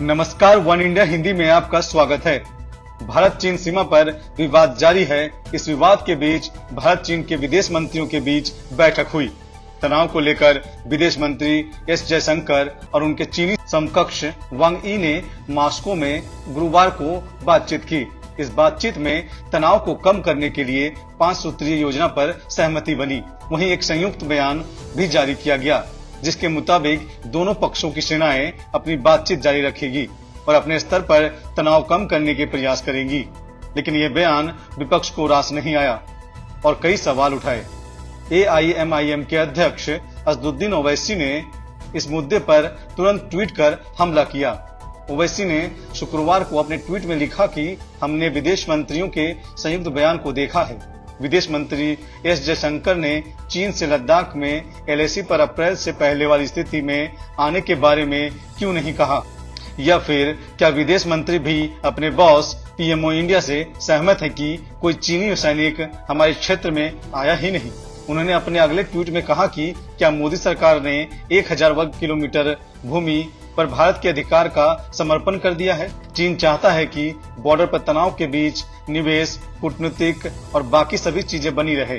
नमस्कार, one India Hindi में आपका स्वागत है। भारत चीन सीमा पर विवाद जारी है। इस विवाद के बीच भारत चीन के विदेश मंत्रियों के बीच बैठक हुई। तनाव को लेकर विदेश मंत्री एस जयशंकर और उनके चीनी समकक्ष वांग यी ने मॉस्को में गुरुवार को बातचीत की। इस बातचीत में तनाव को कम करने के लिए 5 सूत्रीय योजना पर सहमति बनी। वहीं एक संयुक्त बयान भी जारी किया गया, जिसके मुताबिक दोनों पक्षों की सेनाएं अपनी बातचीत जारी रखेगी और अपने स्तर पर तनाव कम करने के प्रयास करेंगी। लेकिन यह बयान विपक्ष को रास नहीं आया और कई सवाल उठाए। AIMIM के अध्यक्ष असदुद्दीन ओवैसी ने इस मुद्दे पर तुरंत ट्वीट कर हमला किया। ओवैसी ने शुक्रवार को अपने ट्वीट में लिखा कि हमने विदेश मंत्रियों के संयुक्त बयान को देखा है। विदेश मंत्री एस जयशंकर ने चीन से लद्दाख में LAC पर अप्रैल से पहले वाली स्थिति में आने के बारे में क्यों नहीं कहा? या फिर क्या विदेश मंत्री भी अपने बॉस PMO इंडिया से सहमत है कि कोई चीनी सैनिक हमारे क्षेत्र में आया ही नहीं? उन्होंने अपने अगले ट्वीट में कहा कि क्या मोदी सरकार ने 1000 वर्ग किलोमीटर भूमि पर भारत के अधिकार का समर्पण कर दिया है? चीन चाहता है कि बॉर्डर पर तनाव के बीच निवेश, कूटनीतिक और बाकी सभी चीजें बनी रहे।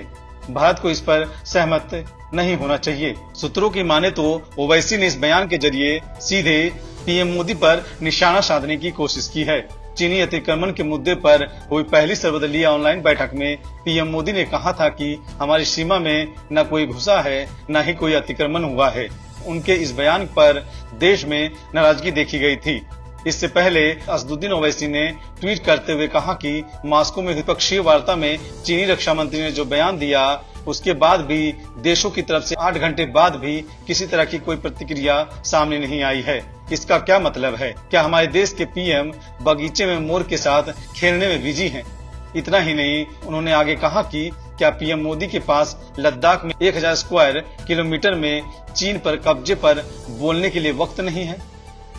भारत को इस पर सहमत नहीं होना चाहिए। सूत्रों की माने तो ओवैसी ने इस बयान के जरिए सीधे PM मोदी पर निशाना साधने की कोशिश की है। चीनी अतिक्रमण के मुद्दे पर हुई पहली सर्वदलीय ऑनलाइन बैठक में PM मोदी ने कहा था कि हमारी सीमा में न कोई घुसा है, न ही कोई अतिक्रमण हुआ है। उनके इस बयान पर देश में नाराजगी देखी गई थी। इससे पहले असदुद्दीन ओवैसी ने ट्वीट करते हुए कहा कि मॉस्को में द्विपक्षीय वार्ता में चीनी रक्षा मंत्री ने जो बयान दिया, उसके बाद भी देशों की तरफ से 8 घंटे बाद भी किसी तरह की कोई प्रतिक्रिया सामने नहीं आई है। इसका क्या मतलब है? क्या हमारे देश के PM बगीचे में मोर के साथ खेलने में बिजी हैं? इतना ही नहीं, उन्होंने आगे कहा कि क्या PM मोदी के पास लद्दाख में 1000 स्क्वायर किलोमीटर में चीन पर कब्जे पर बोलने के लिए वक्त नहीं है?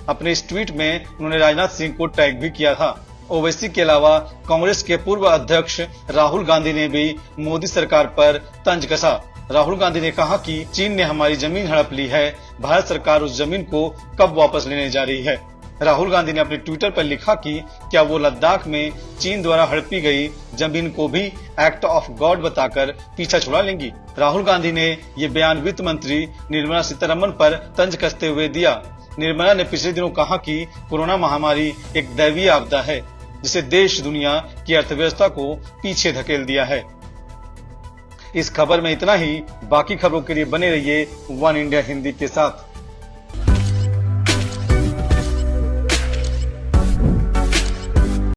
अपने इस ट्वीट में उन्होंने राजनाथ सिंह को टैग भी किया था। ओवैसी के अलावा कांग्रेस के पूर्व अध्यक्ष राहुल गांधी ने भी मोदी सरकार पर तंज कसा। राहुल गांधी ने कहा कि चीन ने हमारी जमीन हड़प ली है, भारत सरकार उस जमीन को कब वापस लेने जा रही है? राहुल गांधी ने अपने ट्विटर पर लिखा कि क्या वो लद्दाख में चीन द्वारा हड़पी गई जमीन को भी एक्ट ऑफ गॉड बताकर पीछा छुड़ा लेंगी? राहुल गांधी ने ये बयान वित्त मंत्री निर्मला सीतारमण पर तंज कसते हुए दिया। निर्मला ने पिछले दिनों कहा कि कोरोना महामारी एक दैवीय आपदा है, जिसे देश दुनिया की अर्थव्यवस्था को पीछे धकेल दिया है। इस खबर में इतना ही। बाकी खबरों के लिए बने रहिए वन इंडिया हिंदी के साथ।